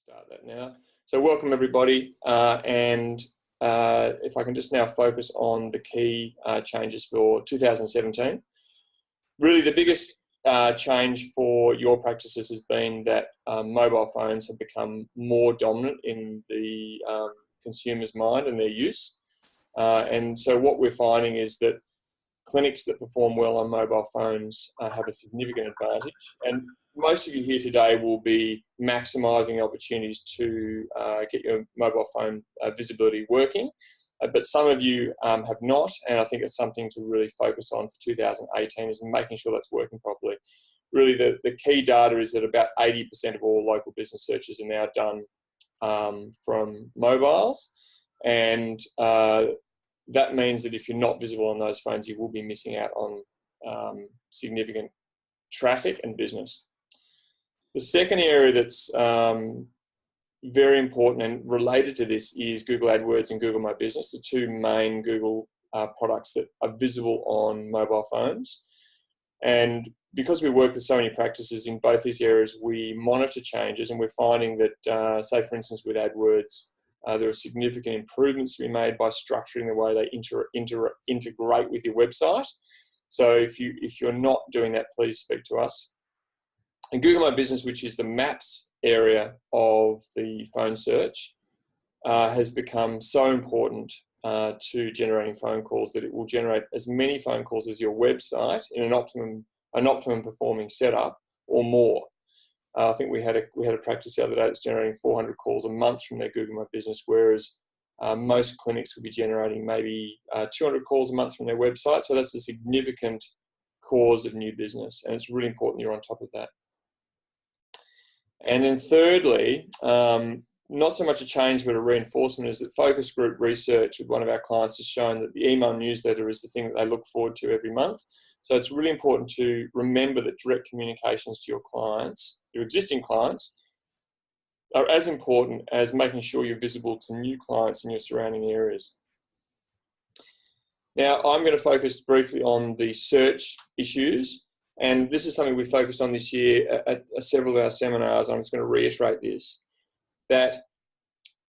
Start that now. So welcome everybody, and if I can just now focus on the key changes for 2017. Really the biggest change for your practices has been that mobile phones have become more dominant in the consumer's mind and their use. And so what we're finding is that clinics that perform well on mobile phones have a significant advantage. And most of you here today will be maximising opportunities to get your mobile phone visibility working. But some of you have not, and I think it's something to really focus on for 2018 is making sure that's working properly. Really the key data is that about 80% of all local business searches are now done from mobiles, and that means that if you're not visible on those phones, you will be missing out on significant traffic and business. The second area that's very important and related to this is Google AdWords and Google My Business, the two main Google products that are visible on mobile phones. And because we work with so many practices in both these areas, we monitor changes, and we're finding that, say for instance with AdWords, there are significant improvements to be made by structuring the way they integrate with your website. So if you're not doing that, please speak to us. And Google My Business, which is the maps area of the phone search, has become so important to generating phone calls that it will generate as many phone calls as your website in an optimum performing setup or more. I think we had a practice the other day that's generating 400 calls a month from their Google My Business, whereas most clinics will be generating maybe 200 calls a month from their website. So that's a significant cause of new business, and it's really important you're on top of that. And then thirdly, not so much a change but a reinforcement, is that focus group research with one of our clients has shown that the email newsletter is the thing that they look forward to every month. So it's really important to remember that direct communications to your clients, your existing clients, are as important as making sure you're visible to new clients in your surrounding areas. Now, I'm going to focus briefly on the search issues, and this is something we focused on this year at several of our seminars. I'm just going to reiterate this, that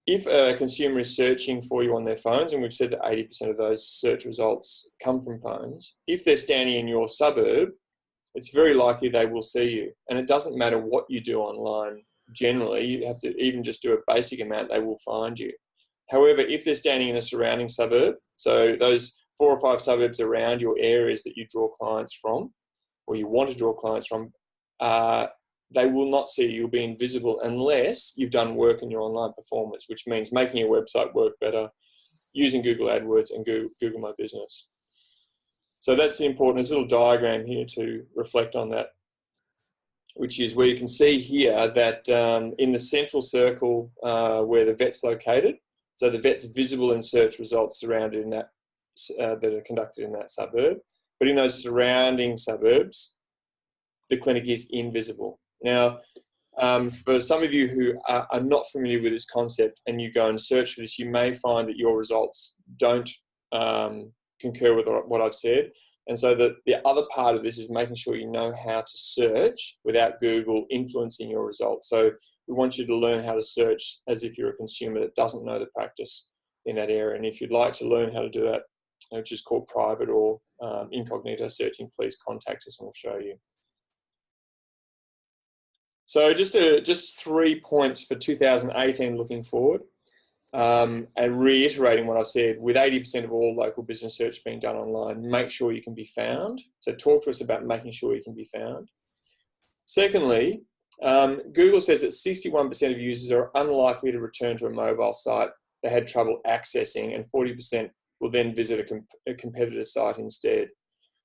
if a consumer is searching for you on their phones, and we've said that 80% of those search results come from phones, if they're standing in your suburb, it's very likely they will see you. And it doesn't matter what you do online. Generally, you have to even just do a basic amount, they will find you. However, if they're standing in a surrounding suburb, so those 4 or 5 suburbs around your areas that you draw clients from, or you want to draw clients from, they will not see you. You'll be invisible unless you've done work in your online performance, which means making your website work better, using Google AdWords and Google My Business. So that's the important. There's a little diagram here to reflect on that, which is where you can see here that in the central circle where the vet's located, so the vet's visible in search results surrounded in that that are conducted in that suburb, but in those surrounding suburbs, the clinic is invisible. Now, for some of you who are not familiar with this concept and you go and search for this, you may find that your results don't concur with what I've said. And so the other part of this is making sure you know how to search without Google influencing your results. So we want you to learn how to search as if you're a consumer that doesn't know the practice in that area. And if you'd like to learn how to do that, which is called private or incognito searching, please contact us and we'll show you. So just 3 points for 2018 looking forward, and reiterating what I said, with 80% of all local business search being done online, make sure you can be found. So talk to us about making sure you can be found. Secondly, Google says that 61% of users are unlikely to return to a mobile site they had trouble accessing, and 40% will then visit a competitor site instead.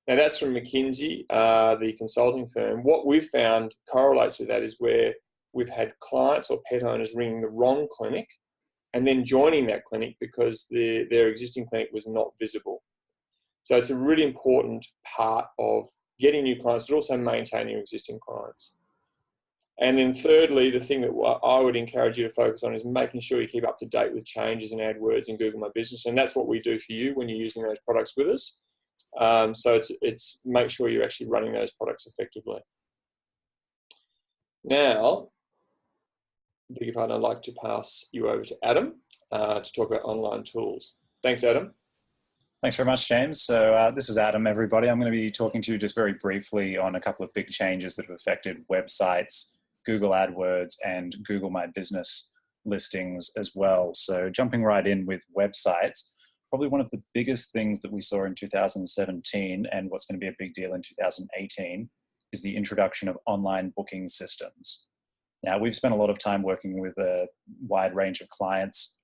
Now that's from McKinsey, the consulting firm. What we've found correlates with that is where we've had clients or pet owners ringing the wrong clinic and then joining that clinic because their existing clinic was not visible. So it's a really important part of getting new clients, but also maintaining your existing clients. And then thirdly, the thing that I would encourage you to focus on is making sure you keep up to date with changes in AdWords and Google My Business. And that's what we do for you when you're using those products with us. So it's make sure you're actually running those products effectively. Now, beg your pardon, I'd like to pass you over to Adam to talk about online tools. Thanks, Adam. Thanks very much, James. So this is Adam, everybody. I'm going to be talking to you just very briefly on a couple of big changes that have affected websites, Google AdWords, and Google My Business listings as well. So jumping right in with websites, probably one of the biggest things that we saw in 2017 and what's going to be a big deal in 2018 is the introduction of online booking systems. Now, we've spent a lot of time working with a wide range of clients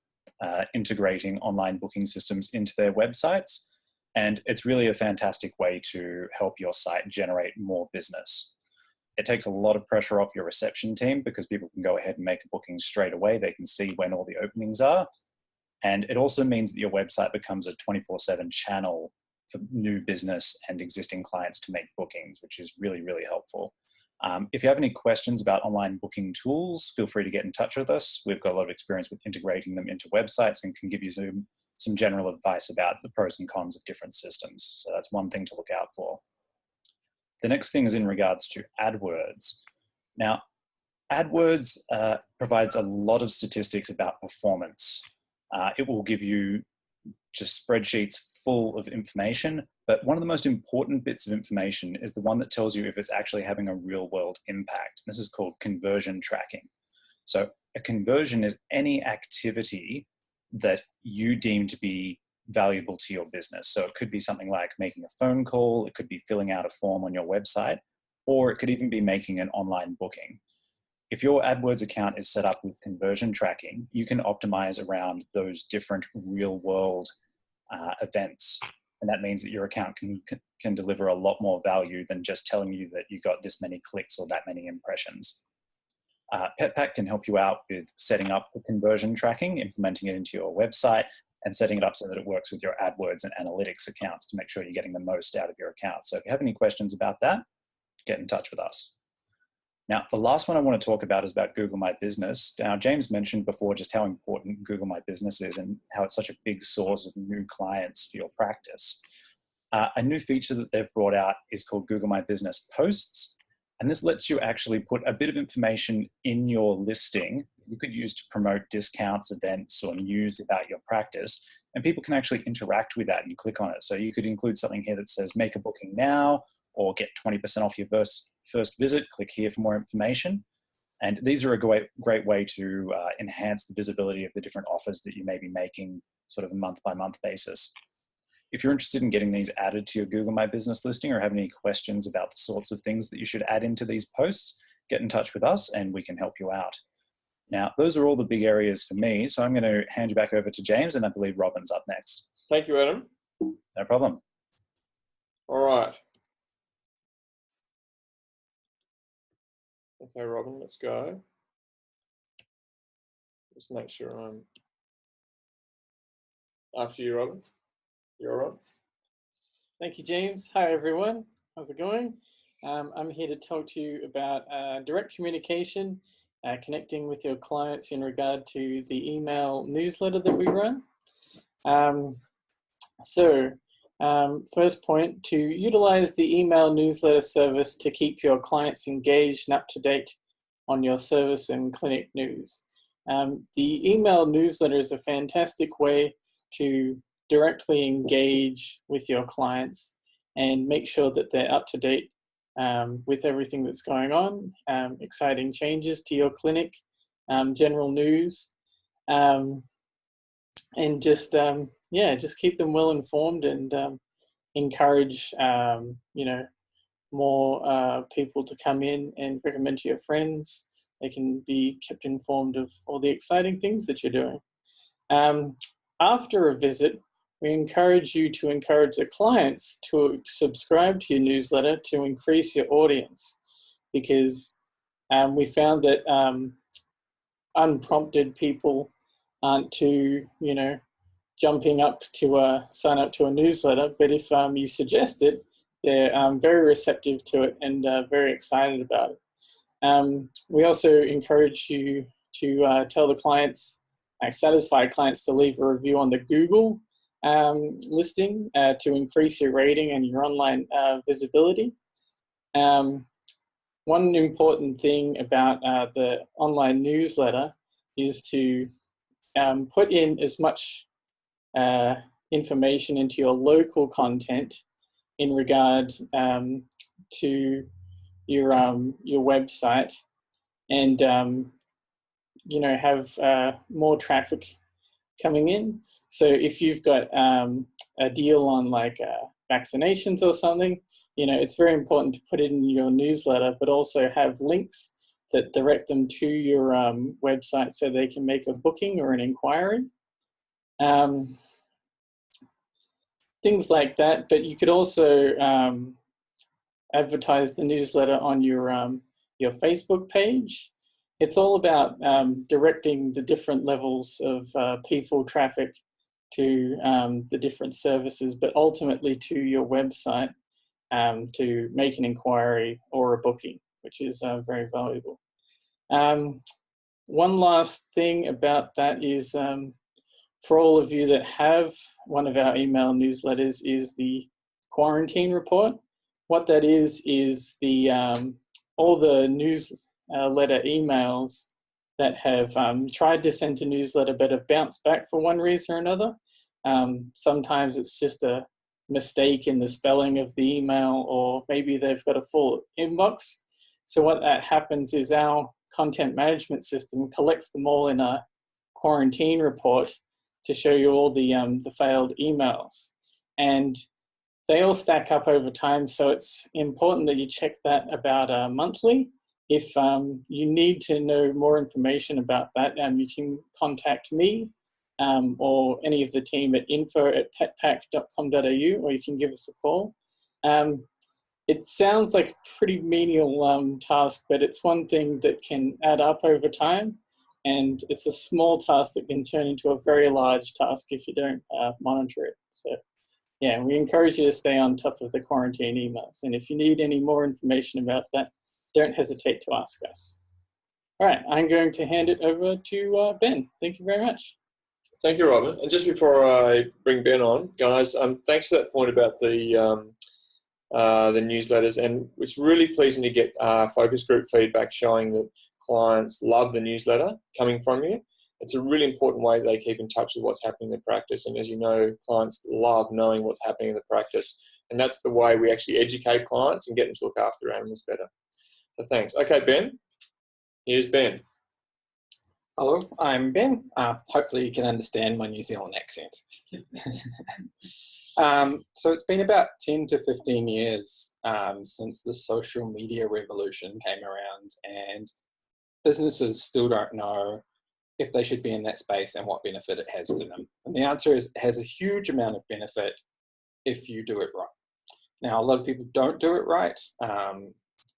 integrating online booking systems into their websites. And it's really a fantastic way to help your site generate more business. It takes a lot of pressure off your reception team because people can go ahead and make a booking straight away. They can see when all the openings are. And it also means that your website becomes a 24/7 channel for new business and existing clients to make bookings, which is really, really helpful. If you have any questions about online booking tools, feel free to get in touch with us. We've got a lot of experience with integrating them into websites and can give you some general advice about the pros and cons of different systems. So that's one thing to look out for. The next thing is in regards to AdWords. Now, AdWords provides a lot of statistics about performance. It will give you just spreadsheets full of information, but one of the most important bits of information is the one that tells you if it's actually having a real world impact. This is called conversion tracking. So a conversion is any activity that you deem to be valuable to your business. So it could be something like making a phone call, it could be filling out a form on your website, or it could even be making an online booking. If your AdWords account is set up with conversion tracking, you can optimize around those different real world events. And that means that your account can deliver a lot more value than just telling you that you got this many clicks or that many impressions. PetPack can help you out with setting up the conversion tracking, implementing it into your website, and setting it up so that it works with your AdWords and analytics accounts to make sure you're getting the most out of your account. So if you have any questions about that, get in touch with us. Now, the last one I want to talk about is about Google My Business. Now, James mentioned before just how important Google My Business is and how it's such a big source of new clients for your practice. A new feature that they've brought out is called Google My Business Posts. And this lets you actually put a bit of information in your listing you could use to promote discounts, events, or news about your practice. And people can actually interact with that and click on it. So you could include something here that says, make a booking now, or get 20% off your first visit, click here for more information. And these are a great way to enhance the visibility of the different offers that you may be making sort of a month-by-month basis. If you're interested in getting these added to your Google My Business listing or have any questions about the sorts of things that you should add into these posts, get in touch with us and we can help you out. Now, those are all the big areas for me. So I'm going to hand you back over to James, and I believe Robin's up next. Thank you, Adam. No problem. All right. Okay, Robin, let's go. Just make sure I'm after you, Robin. You're all right. Thank you, James. Hi, everyone. How's it going? I'm here to talk to you about direct communication, connecting with your clients in regard to the email newsletter that we run. First point, to utilize the email newsletter service to keep your clients engaged and up to date on your service and clinic news. The email newsletter is a fantastic way to directly engage with your clients and make sure that they're up to date with everything that's going on, exciting changes to your clinic, general news, and just keep them well informed and encourage more people to come in and recommend to your friends. They can be kept informed of all the exciting things that you're doing. After a visit, we encourage you to encourage the clients to subscribe to your newsletter to increase your audience, because we found that unprompted people aren't too, jumping up to sign up to a newsletter. But if you suggest it, they're very receptive to it and very excited about it. We also encourage you to tell the clients, satisfied clients, to leave a review on the Google listing to increase your rating and your online visibility. one important thing about the online newsletter is to put in as much information into your local content in regard to your website, and you know, have more traffic coming in. So if you've got a deal on like vaccinations or something, you know, it's very important to put it in your newsletter, but also have links that direct them to your website so they can make a booking or an inquiry. Things like that. But you could also advertise the newsletter on your Facebook page. It's all about directing the different levels of people traffic to the different services, but ultimately to your website to make an inquiry or a booking, which is very valuable. One last thing about that is for all of you that have one of our email newsletters is the quarantine report. What that is the all the newsletter emails that have tried to send a newsletter but have bounced back for one reason or another. Sometimes it's just a mistake in the spelling of the email, or maybe they've got a full inbox. So what that happens is our content management system collects them all in a quarantine report to show you all the failed emails. And they all stack up over time, so it's important that you check that about monthly. If you need to know more information about that, you can contact me or any of the team at info@petpack.com.au, or you can give us a call. It sounds like a pretty menial task, but it's one thing that can add up over time, and it's a small task that can turn into a very large task if you don't monitor it. So yeah, we encourage you to stay on top of the quarantine emails. And if you need any more information about that, don't hesitate to ask us. All right, I'm going to hand it over to Ben. Thank you very much. Thank you, Robin. And just before I bring Ben on, guys, thanks for that point about the newsletters. And it's really pleasing to get focus group feedback showing that clients love the newsletter coming from you. It's a really important way they keep in touch with what's happening in the practice. And as you know, clients love knowing what's happening in the practice. And that's the way we actually educate clients and get them to look after their animals better. So thanks. Okay, Ben. Here's Ben. Hello, I'm Ben. Hopefully you can understand my New Zealand accent. So it's been about 10 to 15 years since the social media revolution came around, and businesses still don't know if they should be in that space and what benefit it has to them. And the answer is it has a huge amount of benefit if you do it right. Now, a lot of people don't do it right.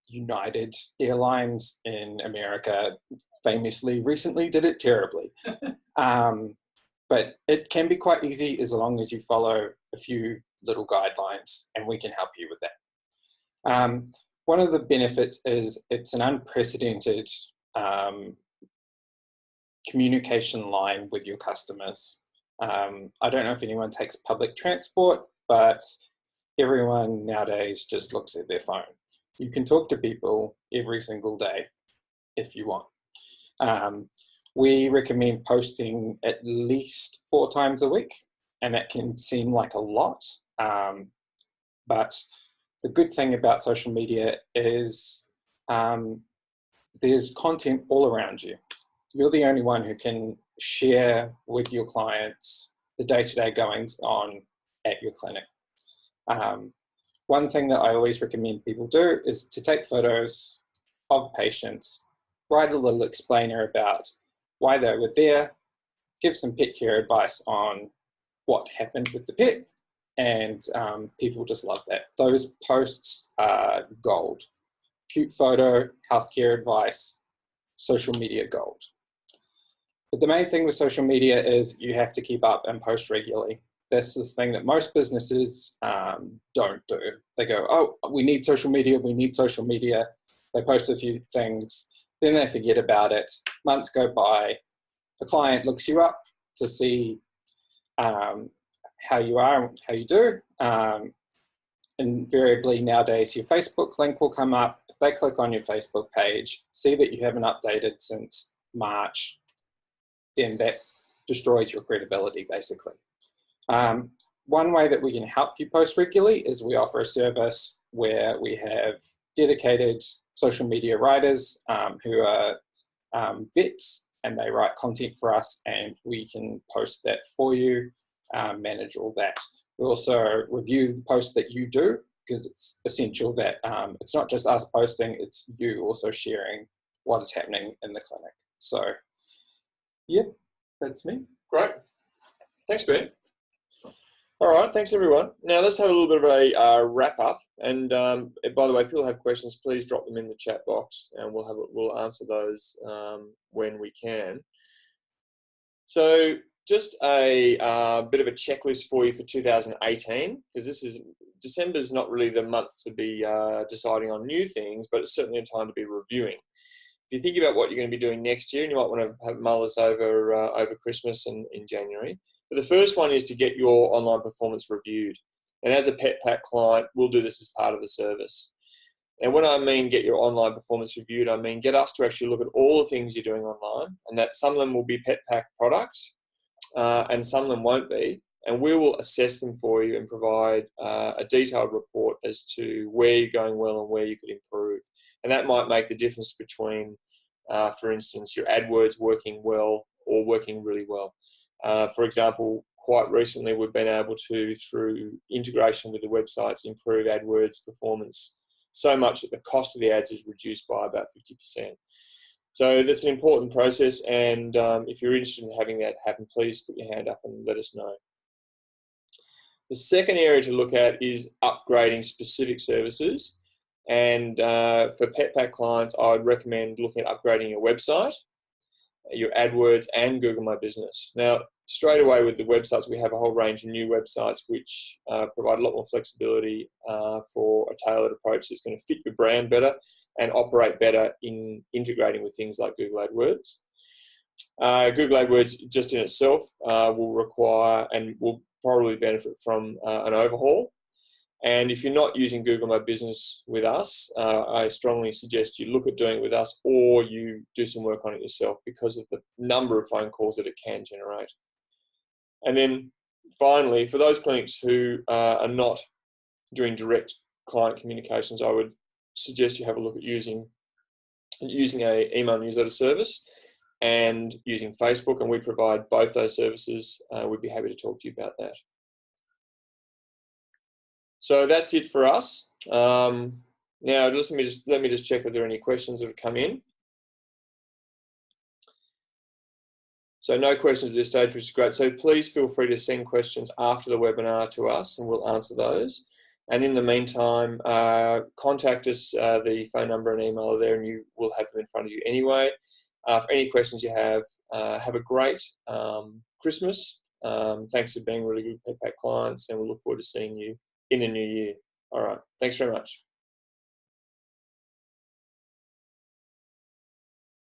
United Airlines in America famously recently did it terribly. But it can be quite easy as long as you follow a few little guidelines, and we can help you with that. One of the benefits is it's an unprecedented communication line with your customers. I don't know if anyone takes public transport, but everyone nowadays just looks at their phone. You can talk to people every single day if you want. We recommend posting at least 4 times a week, and that can seem like a lot, but the good thing about social media is there's content all around you. You're the only one who can share with your clients the day-to-day goings on at your clinic. One thing that I always recommend people do is to take photos of patients, write a little explainer about why they were there, give some pet care advice on what happened with the pet, and people just love that. Those posts are gold. Cute photo, healthcare advice, social media gold. But the main thing with social media is you have to keep up and post regularly. This is the thing that most businesses don't do. They go, oh, we need social media, we need social media. They post a few things, then they forget about it. Months go by, the client looks you up to see how you are, how you do. Invariably nowadays, your Facebook link will come up. If if they click on your Facebook page, see that you haven't updated since March, then that destroys your credibility, basically. One way that we can help you post regularly is we offer a service where we have dedicated social media writers who are vets, and they write content for us, and we can post that for you, manage all that. We also review the posts that you do, because it's essential that it's not just us posting, it's you also sharing what is happening in the clinic. So yeah, that's me. Great. Thanks, Ben. All right, thanks everyone. Now let's have a little bit of a wrap up. And by the way, if people have questions, please drop them in the chat box, and we'll answer those when we can. So just a bit of a checklist for you for 2018, because December is not really the month to be deciding on new things, but it's certainly a time to be reviewing. If you think about what you're going to be doing next year, and you might want to mull this over Christmas and in January. But the first one is to get your online performance reviewed. And as a PetPack client, we'll do this as part of the service. And when I mean get your online performance reviewed, I mean get us to actually look at all the things you're doing online, and that some of them will be PetPack products and some of them won't be. And we will assess them for you and provide a detailed report as to where you're going well and where you could improve. And that might make the difference between, for instance, your AdWords working well or working really well. For example, quite recently we've been able to, through integration with the websites, improve AdWords performance so much that the cost of the ads is reduced by about 50%. So that's an important process, and if you're interested in having that happen, please put your hand up and let us know. The second area to look at is upgrading specific services. And for PetPack clients, I would recommend looking at upgrading your website, your AdWords, and Google My Business. Now, straight away with the websites, we have a whole range of new websites which provide a lot more flexibility for a tailored approach that's going to fit your brand better and operate better in integrating with things like Google AdWords. Google AdWords just in itself will require and will probably benefit from an overhaul. And if you're not using Google My Business with us, I strongly suggest you look at doing it with us, or you do some work on it yourself because of the number of phone calls that it can generate. And then finally, for those clinics who are not doing direct client communications, I would suggest you have a look at using an email newsletter service and using Facebook, and we provide both those services. We'd be happy to talk to you about that. So that's it for us. Now, let me just check if there are any questions that have come in. So no questions at this stage, which is great. So please feel free to send questions after the webinar to us, and we'll answer those. And in the meantime, contact us. The phone number and email are there, and you will have them in front of you anyway. For any questions you have a great Christmas. Thanks for being really good PetPack clients, and we'll look forward to seeing you in the new year. All right. Thanks very much.